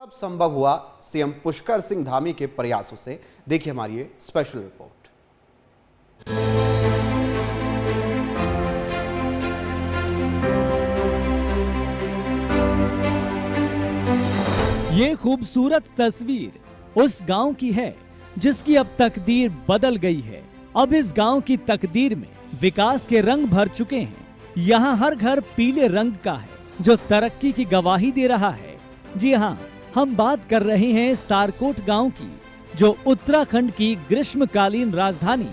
अब संभव हुआ सीएम पुष्कर सिंह धामी के प्रयासों से। देखिए हमारी ये स्पेशल रिपोर्ट। ये खूबसूरत तस्वीर उस गांव की है जिसकी अब तकदीर बदल गई है। अब इस गांव की तकदीर में विकास के रंग भर चुके हैं। यहाँ हर घर पीले रंग का है जो तरक्की की गवाही दे रहा है। जी हाँ, हम बात कर रहे हैं सारकोट गांव की, जो उत्तराखंड की ग्रीष्मकालीन राजधानी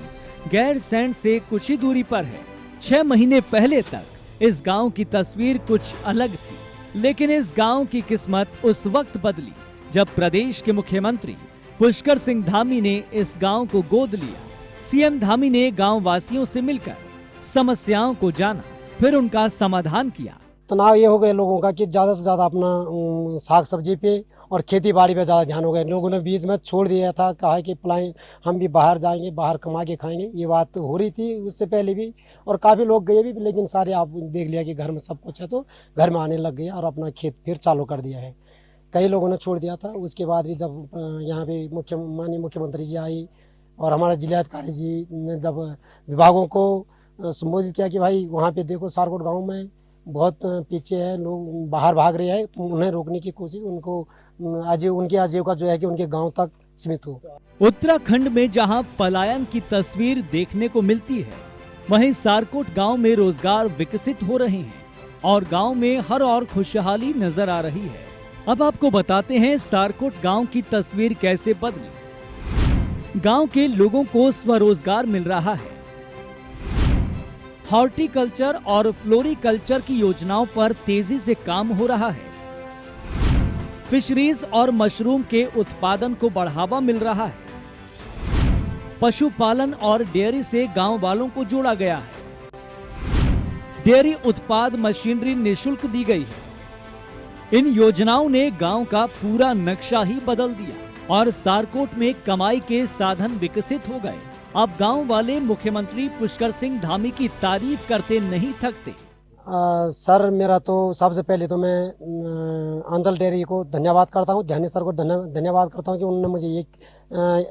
गैरसैंण से कुछ ही दूरी पर है। 6 महीने पहले तक इस गांव की तस्वीर कुछ अलग थी, लेकिन इस गांव की किस्मत उस वक्त बदली जब प्रदेश के मुख्यमंत्री पुष्कर सिंह धामी ने इस गांव को गोद लिया। सीएम धामी ने गांव वासियों से मिलकर समस्याओं को जाना, फिर उनका समाधान किया। तनाव ये हो गया लोगों का कि ज्यादा से ज्यादा अपना साग सब्जी पे और खेती बाड़ी पे ज्यादा ध्यान हो गया। लोगों ने बीच में छोड़ दिया था, कहा कि प्लान हम भी बाहर जाएंगे, बाहर कमा के खाएंगे। ये बात हो रही थी उससे पहले भी, और काफी लोग गए भी, लेकिन सारे आप देख लिया कि घर में सब कुछ है तो घर में आने लग गए और अपना खेत फिर चालू कर दिया है। कई लोगों ने छोड़ दिया था। उसके बाद भी जब यहाँ पे माननीय मुख्यमंत्री जी आई और हमारे जिलाधिकारी जी ने जब विभागों को संबोधित किया कि भाई वहाँ पे देखो सारकोट गाँव में बहुत पीछे है, लोग बाहर भाग रहे हैं, तो उन्हें रोकने की कोशिश, उनको उनकी आजीविका जो है कि उनके गांव तक सीमित हो। उत्तराखंड में जहां पलायन की तस्वीर देखने को मिलती है, वहीं सारकोट गांव में रोजगार विकसित हो रहे हैं और गांव में हर और खुशहाली नजर आ रही है। अब आपको बताते हैं सारकोट गांव की तस्वीर कैसे बदली। गांव के लोगों को स्वरोजगार मिल रहा है। हॉर्टिकल्चर और फ्लोरिकल्चर की योजनाओं पर तेजी से काम हो रहा है। फिशरीज और मशरूम के उत्पादन को बढ़ावा मिल रहा है। पशुपालन और डेयरी से गांव वालों को जोड़ा गया है। डेयरी उत्पाद मशीनरी निःशुल्क दी गई है। इन योजनाओं ने गांव का पूरा नक्शा ही बदल दिया और सारकोट में कमाई के साधन विकसित हो गए। अब गांव वाले मुख्यमंत्री पुष्कर सिंह धामी की तारीफ करते नहीं थकते। सर, मेरा तो सबसे पहले तो मैं अंचल डेयरी को धन्यवाद करता हूँ, ध्यानी सर को धन्यवाद करता हूँ कि उन्होंने मुझे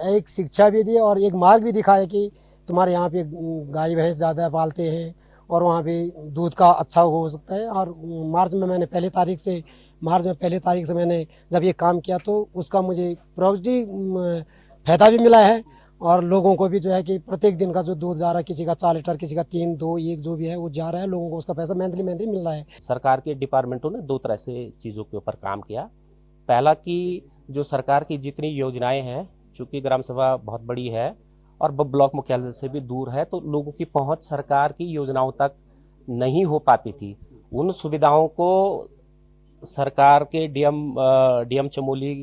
एक शिक्षा भी दी और एक मार्ग भी दिखाया कि तुम्हारे यहाँ पे गाय भैंस ज़्यादा पालते हैं और वहाँ पे दूध का अच्छा हो सकता है। और मार्च में पहली तारीख से मैंने जब ये काम किया तो उसका मुझे पॉजिटिव फायदा भी मिला है और लोगों को भी जो है कि प्रत्येक दिन का जो दूध जा रहा है, किसी का 4 लीटर, किसी का 3, 2, 1 जो भी है वो जा रहा है, लोगों को उसका पैसा मंथली मिल रहा है। सरकार के डिपार्टमेंटों ने 2 तरह से चीज़ों के ऊपर काम किया। पहला कि जो सरकार की जितनी योजनाएं हैं, चूँकि ग्राम सभा बहुत बड़ी है और ब्लॉक मुख्यालय से भी दूर है, तो लोगों की पहुँच सरकार की योजनाओं तक नहीं हो पाती थी। उन सुविधाओं को सरकार के डीएम चमोली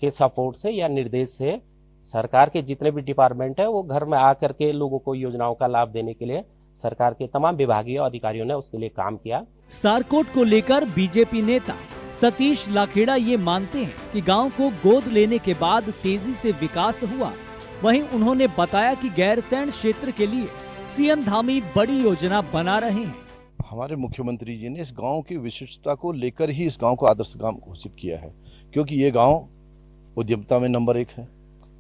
के सपोर्ट से या निर्देश से सरकार के जितने भी डिपार्टमेंट है वो घर में आकर के लोगों को योजनाओं का लाभ देने के लिए सरकार के तमाम विभागीय अधिकारियों ने उसके लिए काम किया। सारकोट को लेकर बीजेपी नेता सतीश लाखेड़ा ये मानते हैं कि गांव को गोद लेने के बाद तेजी से विकास हुआ। वहीं उन्होंने बताया कि गैरसैंण क्षेत्र के लिए सीएम धामी बड़ी योजना बना रहे हैं। हमारे मुख्यमंत्री जी ने इस गांव की विशिष्टता को लेकर ही इस गांव को आदर्श गांव घोषित किया है, क्योंकि ये गांव उद्यमता में नंबर 1 है,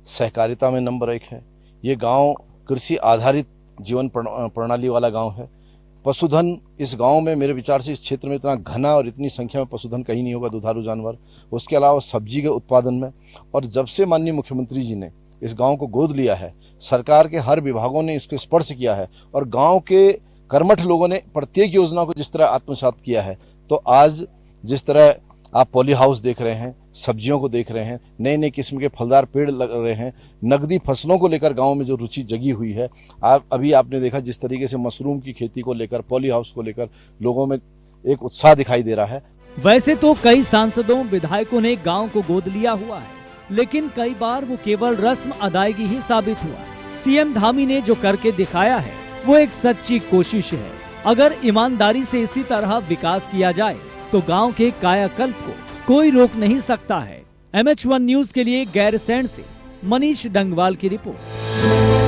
सहकारिता में नंबर 1 है। ये गांव कृषि आधारित जीवन प्रणाली वाला गांव है। पशुधन इस गांव में मेरे विचार से इस क्षेत्र में इतना घना और इतनी संख्या में पशुधन कहीं नहीं होगा, दुधारू जानवर। उसके अलावा सब्जी के उत्पादन में, और जब से माननीय मुख्यमंत्री जी ने इस गांव को गोद लिया है, सरकार के हर विभागों ने इसको स्पर्श किया है और गाँव के कर्मठ लोगों ने प्रत्येक योजना को जिस तरह आत्मसात किया है, तो आज जिस तरह आप पॉली हाउस देख रहे हैं, सब्जियों को देख रहे हैं, नए नए किस्म के फलदार पेड़ लग रहे हैं, नकदी फसलों को लेकर गांव में जो रुचि जगी हुई है, अभी आपने देखा जिस तरीके से मशरूम की खेती को लेकर, पॉली हाउस को लेकर लोगों में एक उत्साह दिखाई दे रहा है। वैसे तो कई सांसदों, विधायकों ने गांव को गोद लिया हुआ है, लेकिन कई बार वो केवल रस्म अदायगी ही साबित हुआ। सीएम धामी ने जो करके दिखाया है वो एक सच्ची कोशिश है। अगर ईमानदारी से इसी तरह विकास किया जाए तो गांव के कायाकल्प को कोई रोक नहीं सकता है। MH1 न्यूज के लिए गैरसैंण से मनीष डंगवाल की रिपोर्ट।